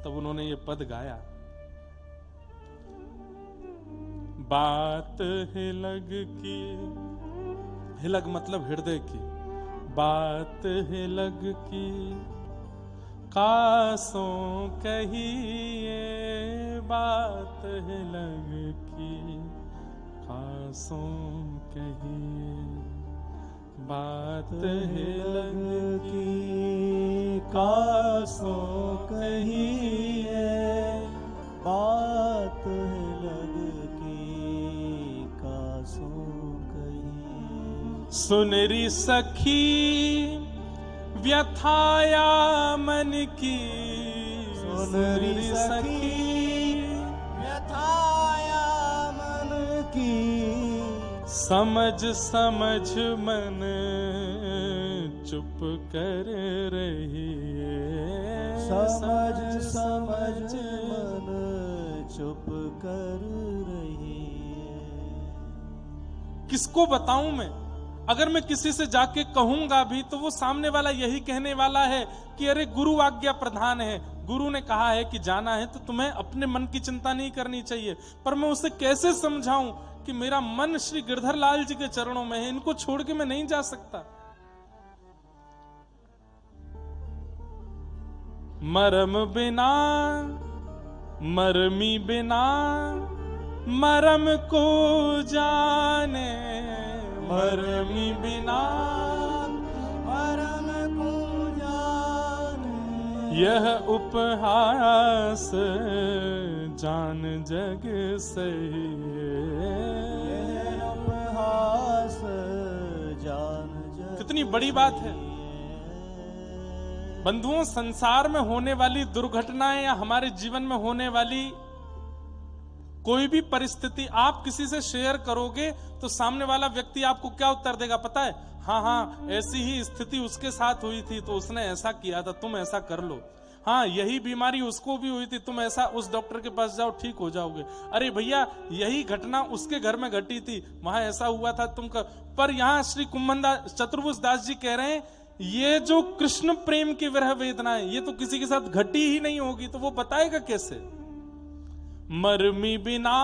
तब उन्होंने ये पद गाया, बात हिलग की, हिलग मतलब हृदय की, बात हिलग की कासों कहिए, बात हिलग की कासों कहिए, बात हिलग की कासों कहिए, बात हिलग की कासों कहिए। सुनरी सखी व्यथाया मन की, सुनरी सखी व्यथाया मन की, समझ समझ मन चुप कर रही है, समझ समझ मन चुप कर रही है। किसको बताऊं मैं? अगर मैं किसी से जाके कहूंगा भी तो वो सामने वाला यही कहने वाला है कि अरे गुरु आज्ञा प्रधान है, गुरु ने कहा है कि जाना है तो तुम्हें अपने मन की चिंता नहीं करनी चाहिए। पर मैं उसे कैसे समझाऊं कि मेरा मन श्री गिरधर लाल जी के चरणों में है, इनको छोड़ के मैं नहीं जा सकता। मरम बिना मरमी बिना मरम को जाने, मरमी बिना मरम को जाने, यह उपहास जान जग सही, यह उपहास जान जग। कितनी बड़ी बात है बंधुओं। संसार में होने वाली दुर्घटनाएं या हमारे जीवन में होने वाली कोई भी परिस्थिति आप किसी से शेयर करोगे तो सामने वाला व्यक्ति आपको क्या उत्तर देगा पता है? हाँ हाँ, ऐसी ही स्थिति उसके साथ हुई थी तो उसने ऐसा किया था, तुम ऐसा कर लो। हाँ, यही बीमारी उसको भी हुई थी, तुम ऐसा उस डॉक्टर के पास जाओ, ठीक हो जाओगे। अरे भैया, यही घटना उसके घर में घटी थी, वहां ऐसा हुआ था, तुम कर। पर यहाँ श्री कुंभनदास चतुर्भुज दास जी कह रहे हैं ये जो कृष्ण प्रेम की विरह वेदना है ये तो किसी के साथ घटी ही नहीं होगी, तो वो बताएगा कैसे? मरमी बिना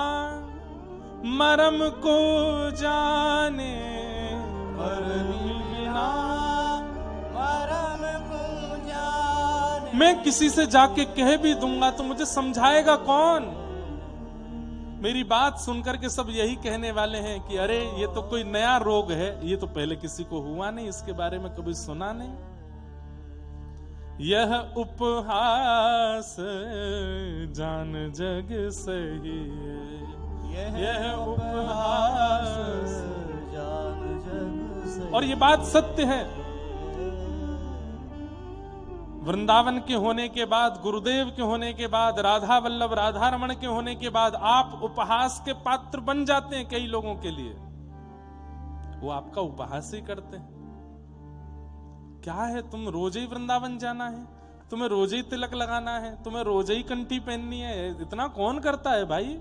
मरम को जाने, मरमी बिना मरम को जाने। मैं किसी से जाके कह भी दूंगा तो मुझे समझाएगा कौन? मेरी बात सुनकर के सब यही कहने वाले हैं कि अरे ये तो कोई नया रोग है, ये तो पहले किसी को हुआ नहीं, इसके बारे में कभी सुना नहीं। यह उपहास जान जग सही, यह उपहास जान जग सही। और ये बात सत्य है। वृंदावन के होने के बाद, गुरुदेव के होने के बाद, राधा वल्लभ राधा रमण के होने के बाद आप उपहास के पात्र बन जाते हैं कई लोगों के लिए। वो आपका उपहास ही करते हैं। क्या है, तुम रोज ही वृंदावन जाना है, तुम्हें रोज ही तिलक लगाना है, तुम्हें रोज ही कंठी पहननी है, इतना कौन करता है भाई?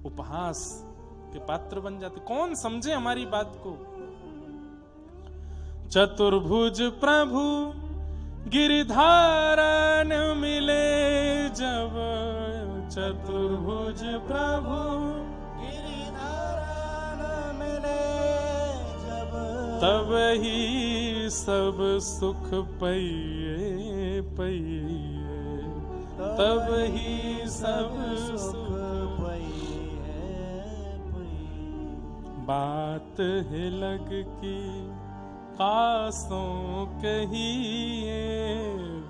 उपहास के पात्र बन जाते। कौन समझे हमारी बात को? चतुर्भुज प्रभु गिरिधारन मिले जब, चतुर्भुज प्रभु गिरिधारन मिले जब, तब ही सब सुख पइए पइए, तब ही सब सुख पइए पइए। बात है लग की कासों कहिए,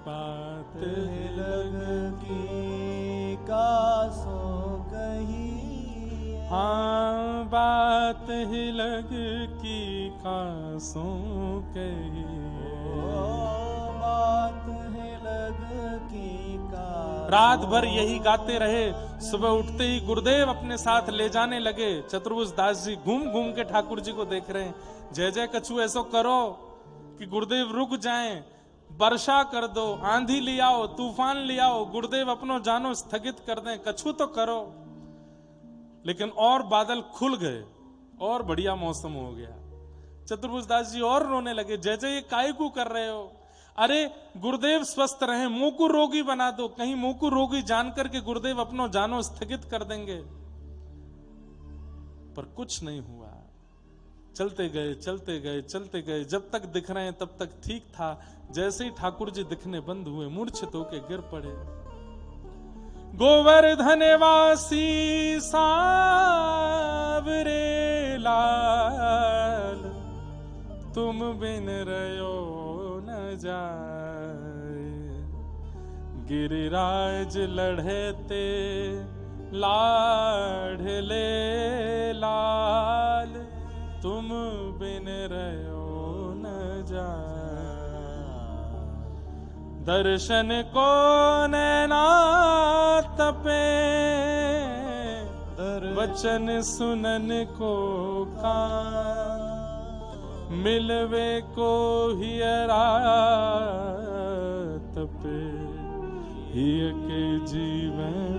बात है लग की कासों कहिए। हाँ, बात है लग की कासों कहिए, बात है लग की कासों। रात भर यही गाते रहे। सुबह उठते ही गुरुदेव अपने साथ ले जाने लगे। चतुर्भुज दास जी घूम घूम के ठाकुर जी को देख रहे हैं। जय जय कछु ऐसो करो कि गुरुदेव रुक जाएं, वर्षा कर दो, आंधी ले आओ, तूफान ले आओ, गुरुदेव अपनो जानो स्थगित कर दें, कछु तो करो। लेकिन और बादल खुल गए और बढ़िया मौसम हो गया। चतुर्भुज दास जी और रोने लगे, जय जय ये काहे को कर रहे हो? अरे गुरुदेव स्वस्थ रहे, मुंह को रोगी बना दो, कहीं मुंह को रोगी जानकर के गुरुदेव अपनो जानो स्थगित कर देंगे। पर कुछ नहीं हुआ, चलते गए चलते गए चलते गए, जब तक दिख रहे हैं तब तक ठीक था। जैसे ही ठाकुर जी दिखने बंद हुए, मूर्छित होके गिर पड़े। गोवर्धन वासी सांवरे लाल, तुम बिन रयो न जाए। गिरिराज लढ़ते लाढ़ले लाल, तुम बिन रयो न जाए। दर्शन को नैना तपे, वचन सुनन को कान, मिलवे को हियरा तपे, हिय के जीवन।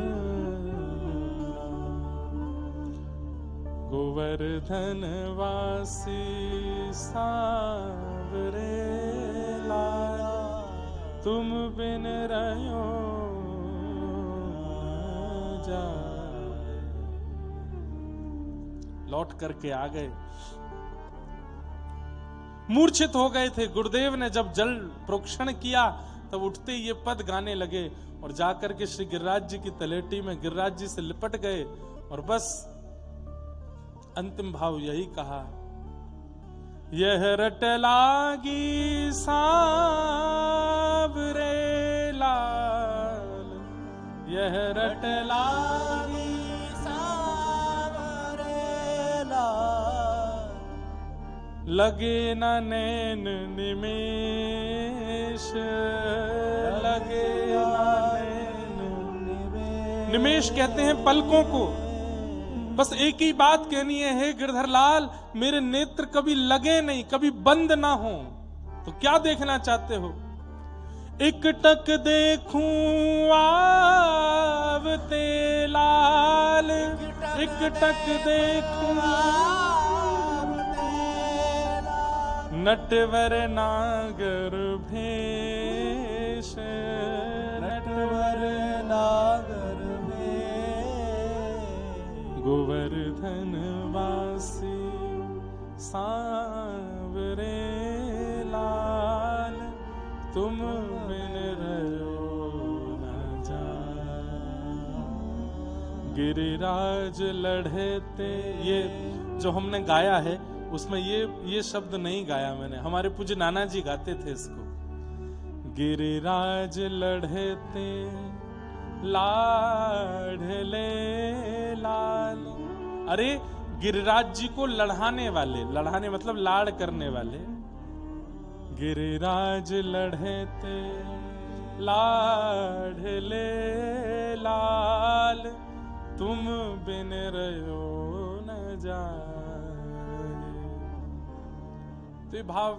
गोवर्धन वासी सांवरे लाल, तुम बिन रयो जाए। लौट करके आ गए, मूर्छित हो गए थे। गुरुदेव ने जब जल प्रोक्षण किया तब उठते ये पद गाने लगे और जाकर के श्री गिरिराज जी की तलेटी में गिरिराज जी से लिपट गए और बस अंतिम भाव यही कहा, यह रट लागी सांवरे लाल, यह रट लागी सांवरे लाल, लगे न नैन निमेष, लगे न नैन निमेष। निमेष कहते हैं पलकों को। बस एक ही बात कहनी है, हे गिरधर लाल, मेरे नेत्र कभी लगे नहीं, कभी बंद ना हो। तो क्या देखना चाहते हो? एक टक देखूं आवते लाल, एक टक देखूं नटवर नागर भेष, नटवर नागर भेष। गोवर्धन वासी सांवरे लाल, तुम बिन रयो न जाए। गिरिराज लढ़ते, ये जो हमने गाया है उसमें ये शब्द नहीं गाया मैंने, हमारे पूज्य नाना जी गाते थे इसको। गिरिराज लढ़ते लाढ़ले लाल, अरे गिरिराज जी को लढ़ाने वाले, लढ़ाने मतलब लाड़ करने वाले। गिरिराज लढ़ते लाढ़ले लाल, तुम बिन रयो न जाए। तो ये भाव